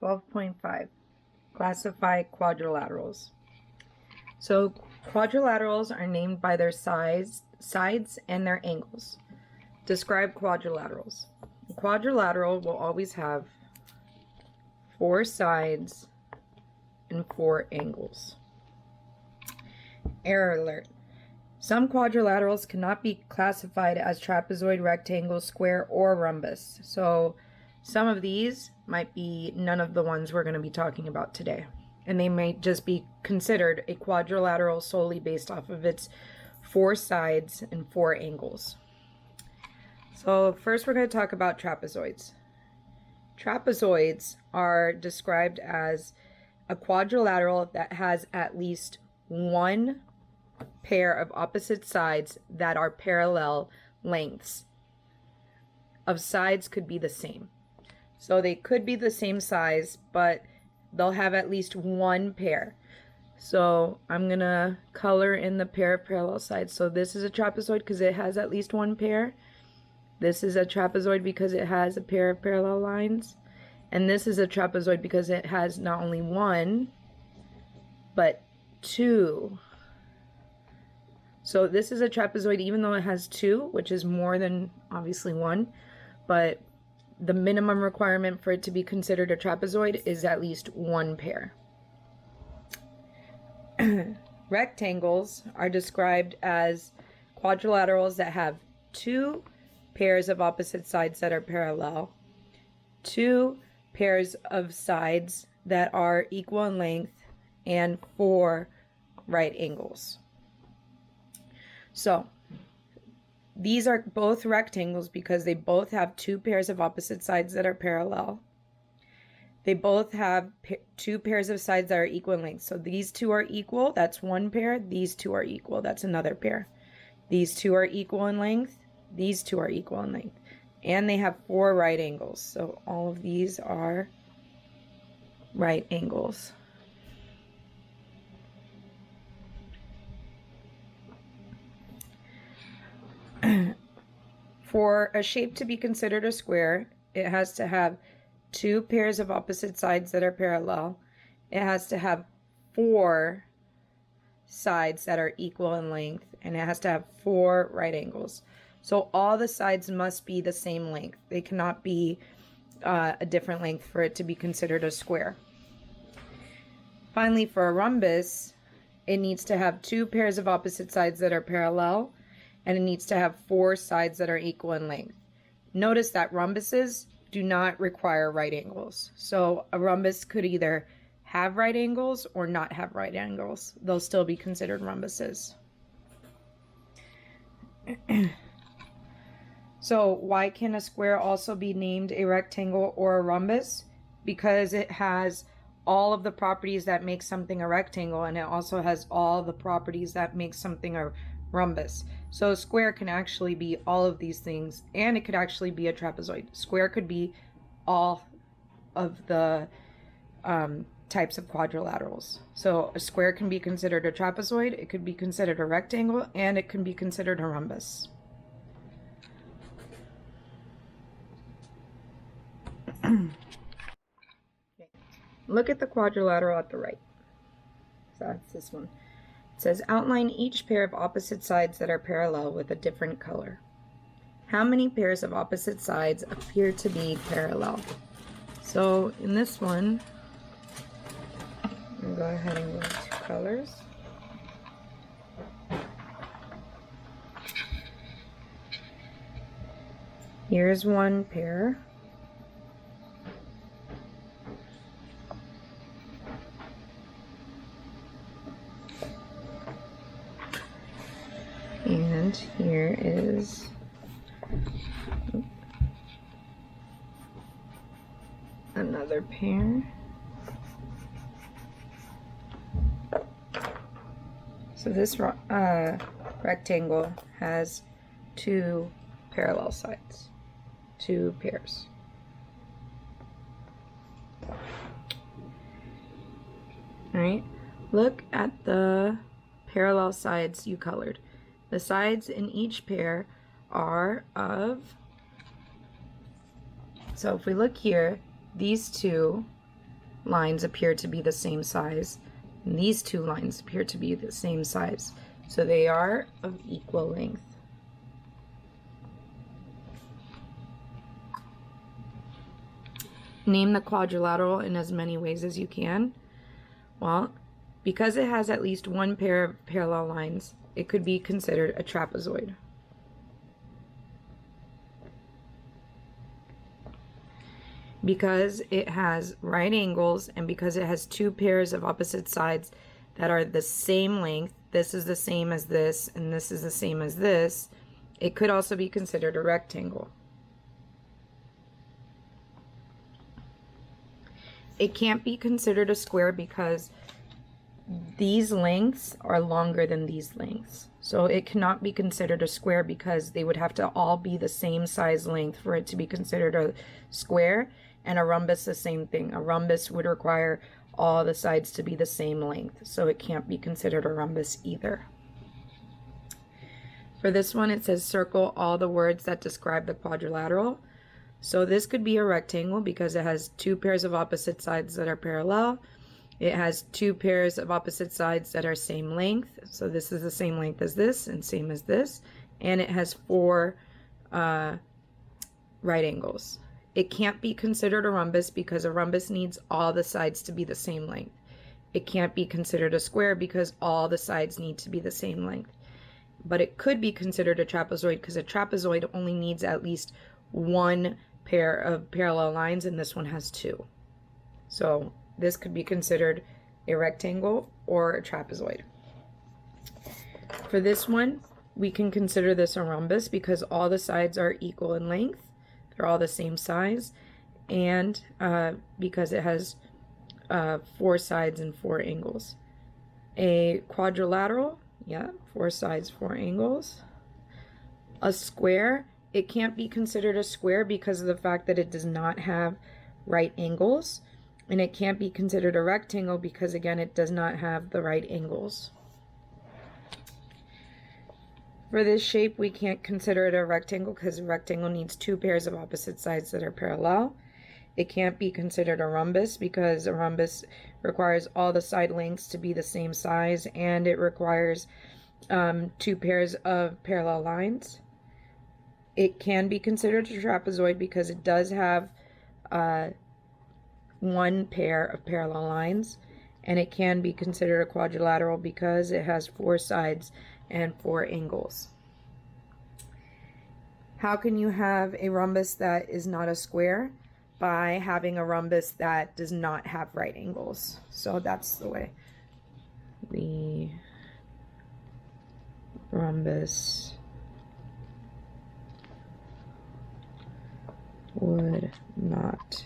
12.5, classify quadrilaterals. So quadrilaterals are named by their sides and their angles. Describe quadrilaterals. A quadrilateral will always have 4 sides and 4 angles. Error alert. Some quadrilaterals cannot be classified as trapezoid, rectangle, square, or rhombus. So some of these might be none of the ones we're going to be talking about today. And they might just be considered a quadrilateral solely based off of its 4 sides and 4 angles. So first we're going to talk about trapezoids. Trapezoids are described as a quadrilateral that has at least one pair of opposite sides that are parallel lengths. Of sides could be the same. So they could be the same size, but they'll have at least one pair. So I'm gonna color in the pair of parallel sides. So this is a trapezoid because it has at least one pair. This is a trapezoid because it has a pair of parallel lines. And this is a trapezoid because it has not only one, but 2. So this is a trapezoid even though it has 2, which is more than obviously 1, but the minimum requirement for it to be considered a trapezoid is at least 1 pair. Rectangles are described as quadrilaterals that have 2 pairs of opposite sides that are parallel, 2 pairs of sides that are equal in length, and 4 right angles. So these are both rectangles because they both have 2 pairs of opposite sides that are parallel. They both have 2 pairs of sides that are equal in length. So these 2 are equal, that's 1 pair. These 2 are equal, that's another pair. These 2 are equal in length. These 2 are equal in length. And they have 4 right angles. So all of these are right angles. For a shape to be considered a square, it has to have 2 pairs of opposite sides that are parallel. It has to have 4 sides that are equal in length, and it has to have 4 right angles. So all the sides must be the same length. They cannot be a different length for it to be considered a square. Finally, for a rhombus, it needs to have 2 pairs of opposite sides that are parallel, and it needs to have 4 sides that are equal in length. Notice that rhombuses do not require right angles. So a rhombus could either have right angles or not have right angles. They'll still be considered rhombuses. So why can a square also be named a rectangle or a rhombus? Because it has all of the properties that make something a rectangle, and it also has all the properties that make something a rhombus. So a square can actually be all of these things, and it could actually be a trapezoid. Square could be all of the types of quadrilaterals. So a square can be considered a trapezoid, it could be considered a rectangle, and it can be considered a rhombus. Look at the quadrilateral at the right. So that's this one. It says outline each pair of opposite sides that are parallel with a different color. How many pairs of opposite sides appear to be parallel? So in this one, I'm going to go ahead and go to colors. Here's one pair. And here is another pair. So this rectangle has 2 parallel sides, 2 pairs. All right, look at the parallel sides you colored. The sides in each pair are of, so if we look here, these 2 lines appear to be the same size, and these two lines appear to be the same size. So they are of equal length. Name the quadrilateral in as many ways as you can. Well, because it has at least one pair of parallel lines, it could be considered a trapezoid. Because it has right angles and because it has two pairs of opposite sides that are the same length, this is the same as this and this is the same as this, it could also be considered a rectangle. It can't be considered a square because these lengths are longer than these lengths. So it cannot be considered a square because they would have to all be the same size length for it to be considered a square. And a rhombus, the same thing. A rhombus would require all the sides to be the same length. So it can't be considered a rhombus either. For this one, it says circle all the words that describe the quadrilateral. So this could be a rectangle because it has two pairs of opposite sides that are parallel. It has two pairs of opposite sides that are same length. So this is the same length as this and same as this. And it has four right angles. It can't be considered a rhombus because a rhombus needs all the sides to be the same length. It can't be considered a square because all the sides need to be the same length. But it could be considered a trapezoid because a trapezoid only needs at least one pair of parallel lines, and this one has two. So this could be considered a rectangle or a trapezoid. For this one, we can consider this a rhombus because all the sides are equal in length. They're all the same size, and because it has four sides and four angles. A quadrilateral, yeah, four sides, four angles. A square, it can't be considered a square because of the fact that it does not have right angles, and it can't be considered a rectangle because, again, it does not have the right angles. For this shape, we can't consider it a rectangle because a rectangle needs two pairs of opposite sides that are parallel. It can't be considered a rhombus because a rhombus requires all the side lengths to be the same size, and it requires two pairs of parallel lines. It can be considered a trapezoid because it does have one pair of parallel lines, and it can be considered a quadrilateral because it has four sides and four angles. How can you have a rhombus that is not a square? By having a rhombus that does not have right angles. So that's the way the rhombus would not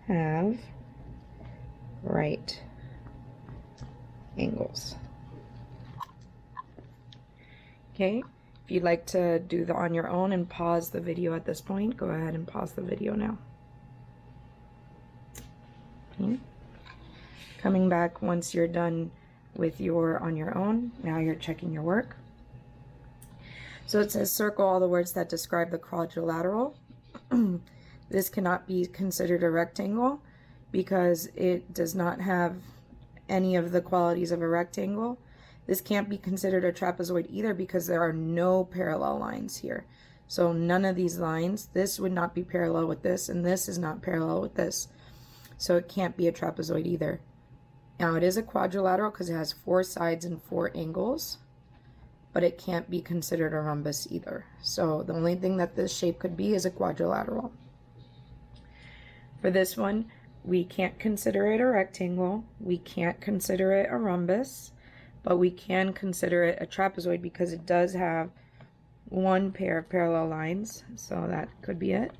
have right angles. Okay, if you'd like to do the on your own and pause the video at this point, go ahead and pause the video now. Okay. Coming back once you're done with your on your own, now you're checking your work. So it says circle all the words that describe the quadrilateral. This cannot be considered a rectangle because it does not have any of the qualities of a rectangle. This can't be considered a trapezoid either because there are no parallel lines here. So none of these lines, this would not be parallel with this, and this is not parallel with this. So it can't be a trapezoid either. Now it is a quadrilateral because it has four sides and four angles, but it can't be considered a rhombus either. So the only thing that this shape could be is a quadrilateral. For this one, we can't consider it a rectangle, we can't consider it a rhombus, but we can consider it a trapezoid because it does have one pair of parallel lines, so that could be it.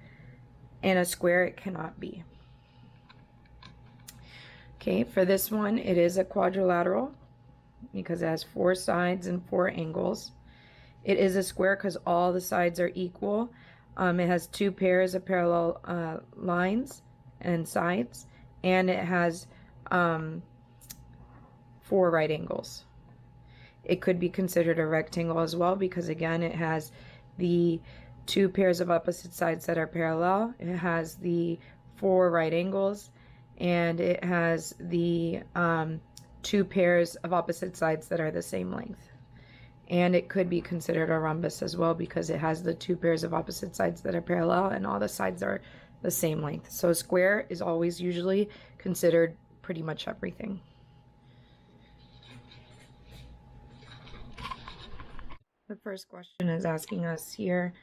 And a square it cannot be. Okay, for this one, it is a quadrilateral because it has four sides and four angles. It is a square because all the sides are equal. It has two pairs of parallel lines and sides, and it has four right angles. It could be considered a rectangle as well because, again, it has the two pairs of opposite sides that are parallel. It has the four right angles, and it has the two pairs of opposite sides that are the same length. And it could be considered a rhombus as well because it has the two pairs of opposite sides that are parallel and all the sides are the same length. So a square is always usually considered pretty much everything. The first question is asking us here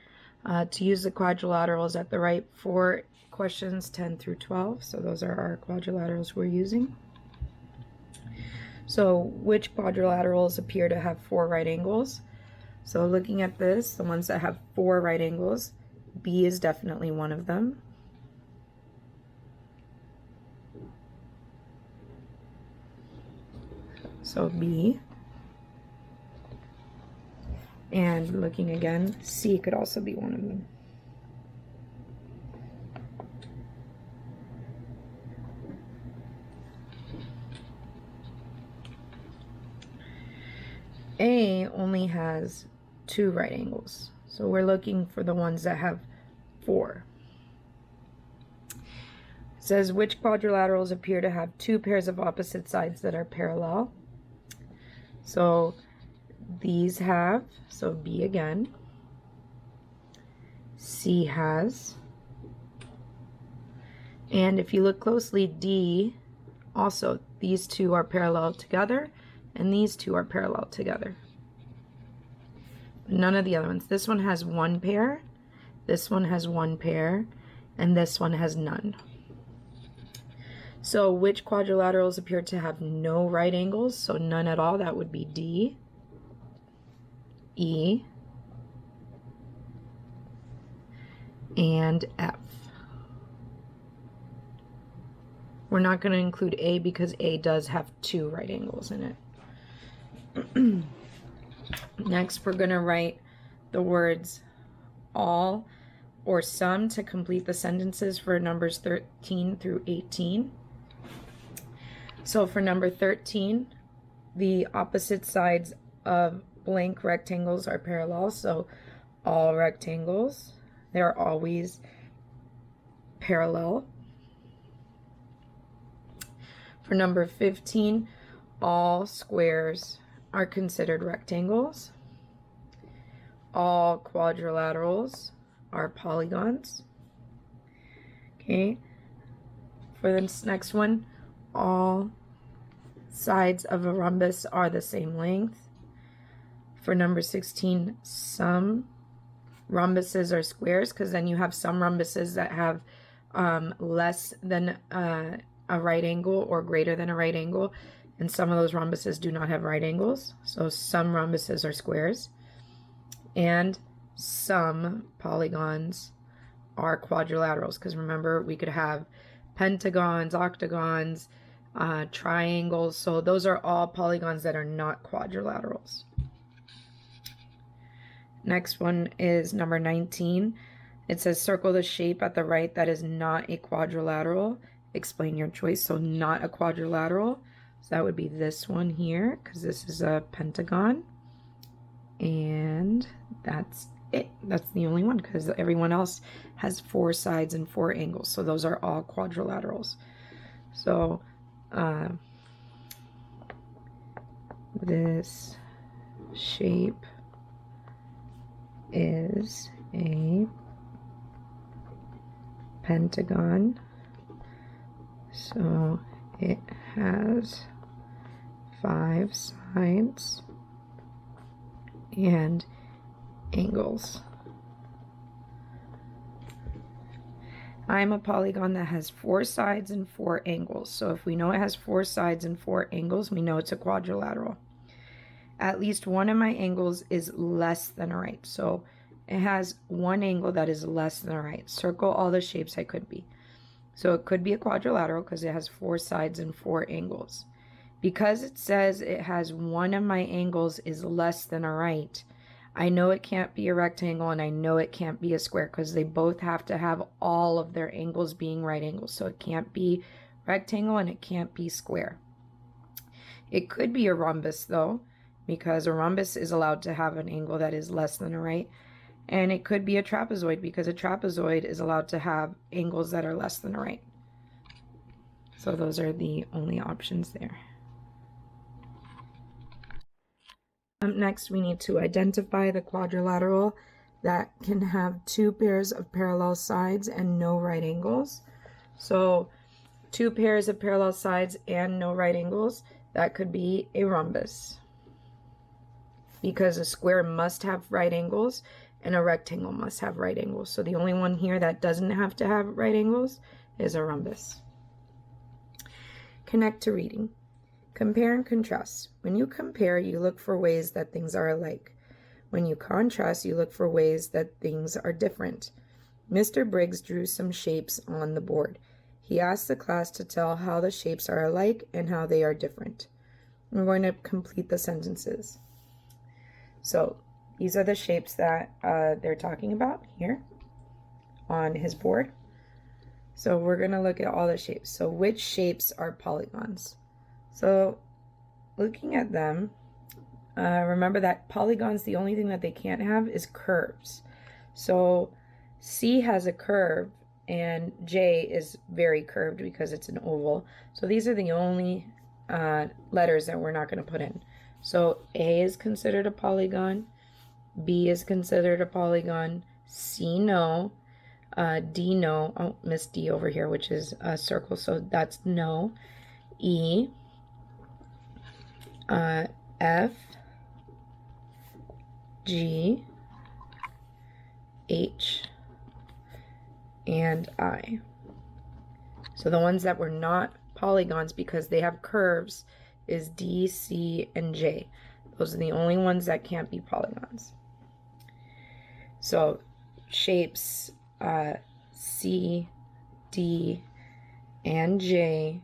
to use the quadrilaterals at the right for questions 10 through 12. So those are our quadrilaterals we're using. So which quadrilaterals appear to have 4 right angles? So looking at this, the ones that have 4 right angles, B is definitely one of them. So B. And looking again, C could also be one of them. A only has 2 right angles, so we're looking for the ones that have 4. It says which quadrilaterals appear to have 2 pairs of opposite sides that are parallel. So these have, so B again, C has, and if you look closely, D also, these two are parallel together and these two are parallel together. None of the other ones. This one has 1 pair, this one has 1 pair, and this one has none. So which quadrilaterals appear to have no right angles? So none at all, that would be D, E, and F. We're not going to include A because A does have 2 right angles in it. Next, we're going to write the words all or some to complete the sentences for numbers 13 through 18. So for number 13, the opposite sides of blank rectangles are parallel, so all rectangles, they're always parallel. For number 15, all squares are considered rectangles. All quadrilaterals are polygons. Okay, for this next one, all sides of a rhombus are the same length. For number 16, some rhombuses are squares, because then you have some rhombuses that have less than a right angle or greater than a right angle, and some of those rhombuses do not have right angles. So some rhombuses are squares, and some polygons are quadrilaterals, because remember, we could have pentagons, octagons, triangles, so those are all polygons that are not quadrilaterals. Next one is number 19. It says circle the shape at the right that is not a quadrilateral. Explain your choice. So not a quadrilateral, so that would be this one here, because this is a pentagon, and that's it. That's the only one, because everyone else has 4 sides and 4 angles, so those are all quadrilaterals. So this shape is a pentagon, so it has 5 sides and angles. I'm a polygon that has 4 sides and 4 angles, so if we know it has 4 sides and 4 angles, we know it's a quadrilateral. At least one of my angles is less than a right, so it has one angle that is less than a right. Circle all the shapes I could be. So it could be a quadrilateral because it has 4 sides and 4 angles. Because it says it has one of my angles is less than a right, I know it can't be a rectangle and I know it can't be a square, because they both have to have all of their angles being right angles. So it can't be rectangle and it can't be square. It could be a rhombus though, because a rhombus is allowed to have an angle that is less than a right. And it could be a trapezoid, because a trapezoid is allowed to have angles that are less than a right. So those are the only options there. Next, we need to identify the quadrilateral that can have two pairs of parallel sides and no right angles. So two pairs of parallel sides and no right angles, that could be a rhombus, because a square must have right angles and a rectangle must have right angles. So the only one here that doesn't have to have right angles is a rhombus. Connect to reading. Compare and contrast. When you compare, you look for ways that things are alike. When you contrast, you look for ways that things are different. Mr. Briggs drew some shapes on the board. He asked the class to tell how the shapes are alike and how they are different. We're going to complete the sentences. So these are the shapes that they're talking about here on his board. So we're going to look at all the shapes. So which shapes are polygons? So looking at them, remember that polygons, the only thing that they can't have is curves. So C has a curve and J is very curved because it's an oval. So these are the only letters that we're not going to put in. So A is considered a polygon, B is considered a polygon, C no, D no, oh, missed D over here, which is a circle, so that's no, E, F, G, H, and I. So the ones that were not polygons because they have curves is D, C, and J. Those are the only ones that can't be polygons. So shapes C, D, and J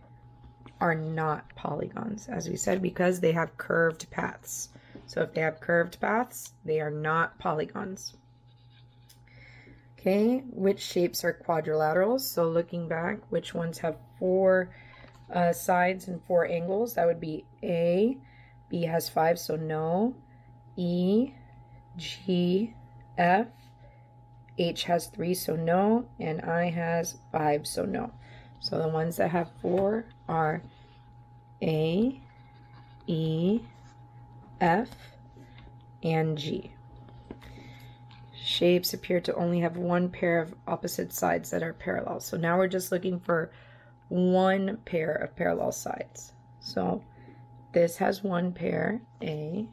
are not polygons, as we said, because they have curved paths. So if they have curved paths, they are not polygons. Okay, which shapes are quadrilaterals? So looking back, which ones have four sides and four angles? That would be A. B has 5, so no. E, G, F. H has 3, so no. And I has 5, so no. So the ones that have 4 are A, E, F, and G. Shapes appear to only have one pair of opposite sides that are parallel. So now we're just looking for one pair of parallel sides. So this has one pair, A.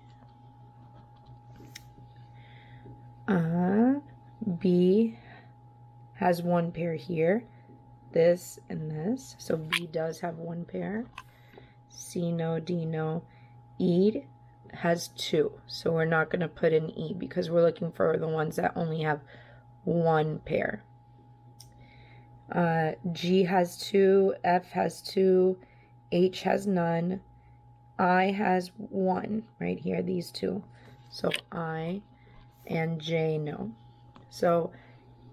B has one pair here, this and this. So B does have one pair. C no, D no. E has 2, so we're not going to put in E because we're looking for the ones that only have one pair. G has 2, F has 2, H has none, I has 1 right here, these two. So I and J no. So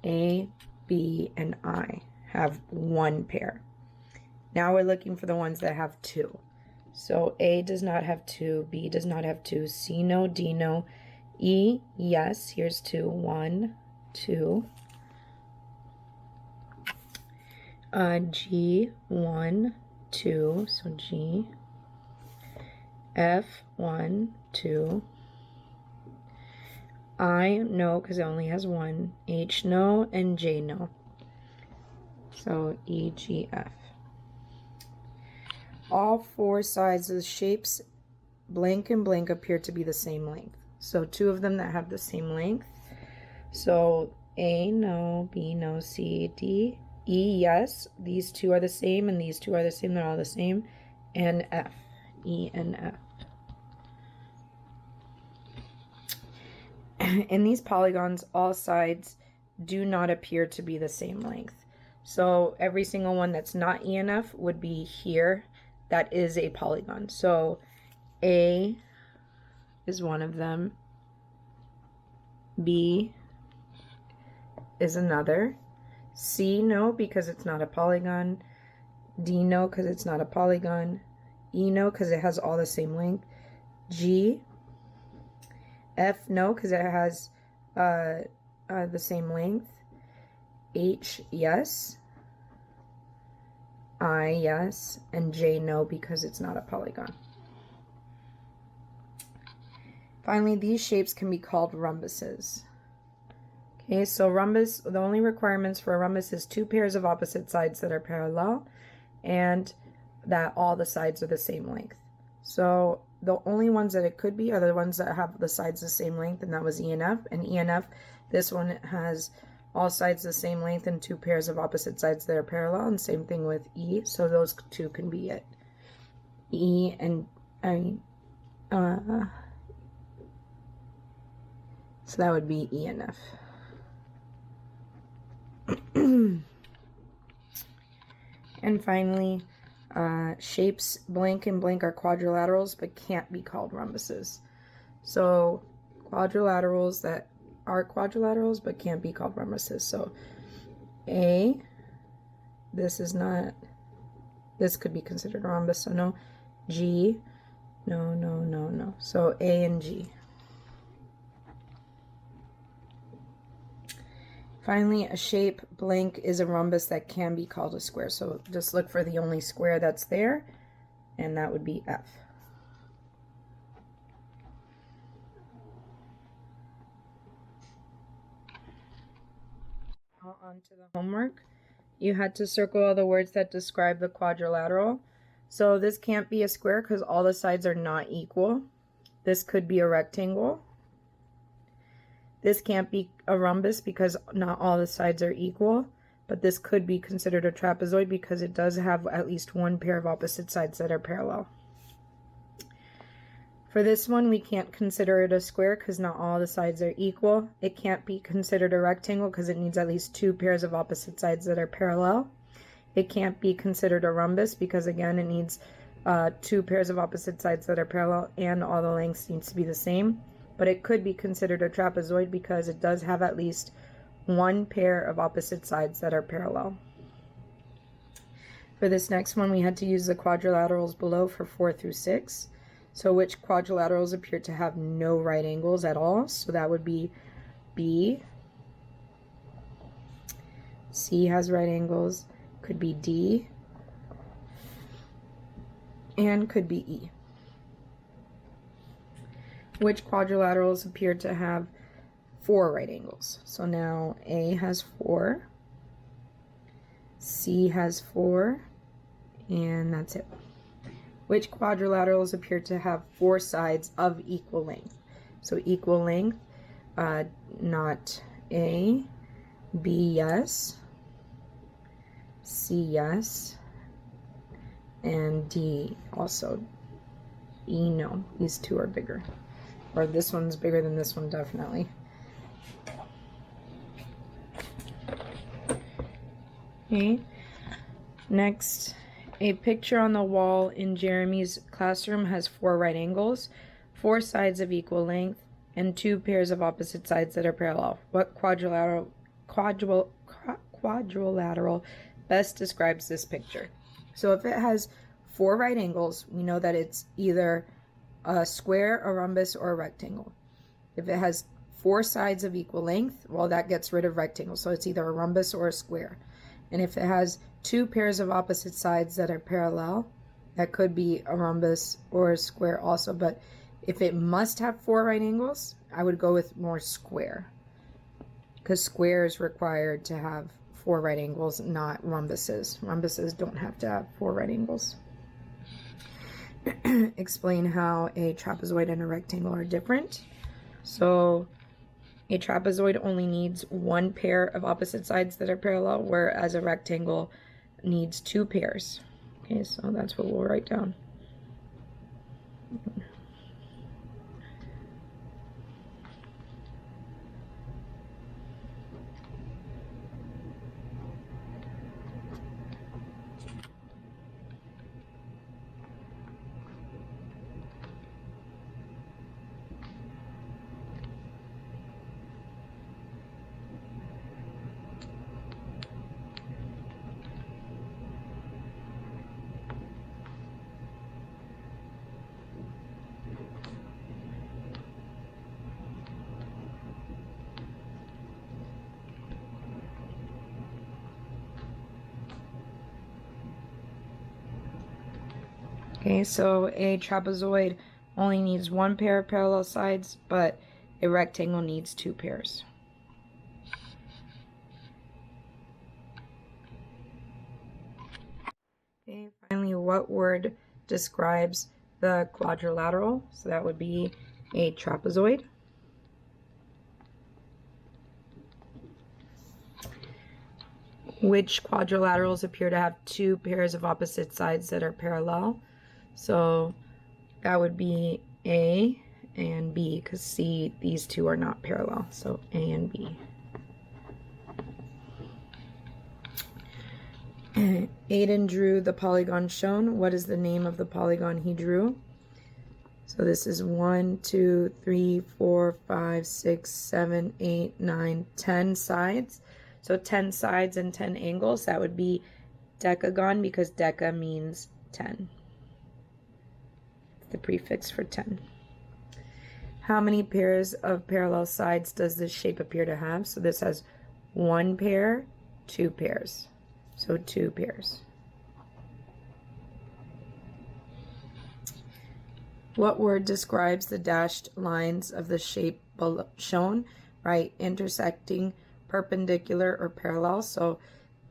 A, B, and I have one pair. Now we're looking for the ones that have 2. So A does not have 2, B does not have 2, C no, D no, E, yes, here's 2, 1, 2. G, 1, 2, so G. F, 1, 2. I no, because it only has 1. H no, and J no. So E, G, F. All 4 sides of the shapes, blank and blank, appear to be the same length. So 2 of them that have the same length. So A no, B no, C, D, E yes. These 2 are the same, and these 2 are the same. They're all the same. And F, E and F. In these polygons, all sides do not appear to be the same length. So every single one that's not E and F would be here. That is a polygon. So A is one of them. B is another. C no, because it's not a polygon. D no, because it's not a polygon. E no, because it has all the same length. G, F no, because it has the same length. H yes. I, yes, and J, no, because it's not a polygon. Finally, these shapes can be called rhombuses. Okay, so rhombus, the only requirements for a rhombus is 2 pairs of opposite sides that are parallel and that all the sides are the same length. So the only ones that it could be are the ones that have the sides the same length, and that was E and F. And E and F, this one has all sides the same length and 2 pairs of opposite sides that are parallel, and same thing with E, so those two can be it. E and, so that would be E and F. And finally, shapes blank and blank are quadrilaterals but can't be called rhombuses. So quadrilaterals that are quadrilaterals but can't be called rhombuses. So A, this is not, this could be considered a rhombus, so no. G, no, no, no, no. So A and G. Finally, a shape blank is a rhombus that can be called a square. So just look for the only square that's there, and that would be F. Now on to the homework. You had to circle all the words that describe the quadrilateral. So this can't be a square because all the sides are not equal. This could be a rectangle. This can't be a rhombus because not all the sides are equal, but this could be considered a trapezoid because it does have at least 1 pair of opposite sides that are parallel. For this one, we can't consider it a square because not all the sides are equal. It can't be considered a rectangle because it needs at least 2 pairs of opposite sides that are parallel. It can't be considered a rhombus because, again, it needs 2 pairs of opposite sides that are parallel and all the lengths needs to be the same. But it could be considered a trapezoid because it does have at least 1 pair of opposite sides that are parallel. For this next one, we had to use the quadrilaterals below for 4 through 6. So which quadrilaterals appear to have no right angles at all? So that would be B. C has right angles, could be D, and could be E. Which quadrilaterals appear to have 4 right angles? So now A has 4, C has 4, and that's it. Which quadrilaterals appear to have 4 sides of equal length? So equal length, not A, B, yes, C, yes, and D also. E, no. These two are bigger. Or this one's bigger than this one, definitely. Okay. Next, a picture on the wall in Jeremy's classroom has 4 right angles, 4 sides of equal length, and 2 pairs of opposite sides that are parallel. What quadrilateral best describes this picture? So if it has 4 right angles, we know that it's either a square, a rhombus, or a rectangle. If it has 4 sides of equal length, well, that gets rid of rectangle, so it's either a rhombus or a square. And if it has 2 pairs of opposite sides that are parallel, that could be a rhombus or a square also. But if it must have 4 right angles, I would go with more square, because square is required to have 4 right angles, not rhombuses. Rhombuses don't have to have 4 right angles. Explain how a trapezoid and a rectangle are different. So a trapezoid only needs 1 pair of opposite sides that are parallel, whereas a rectangle needs 2 pairs. Okay, so that's what we'll write down. Okay, so a trapezoid only needs one pair of parallel sides, but a rectangle needs two pairs. Okay, finally, what word describes the quadrilateral? So that would be a trapezoid. Which quadrilaterals appear to have two pairs of opposite sides that are parallel? So that would be A and B, because C, these two are not parallel. So A and B. Aiden drew the polygon shown. What is the name of the polygon he drew? So this is 1, 2, 3, 4, 5, 6, 7, 8, 9, 10 sides. So 10 sides and 10 angles. That would be decagon, because deca means 10. The prefix for 10. How many pairs of parallel sides does this shape appear to have? So this has one pair, two pairs. So two pairs. What word describes the dashed lines of the shape shown? Right, intersecting, perpendicular, or parallel. So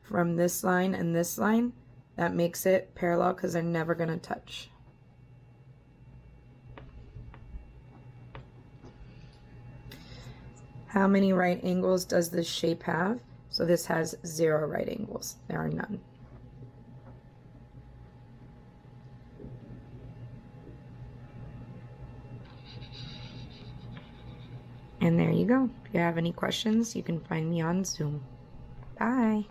from this line and this line, that makes it parallel because they're never going to touch. How many right angles does this shape have? So this has 0 right angles. There are none. And there you go. If you have any questions, you can find me on Zoom. Bye.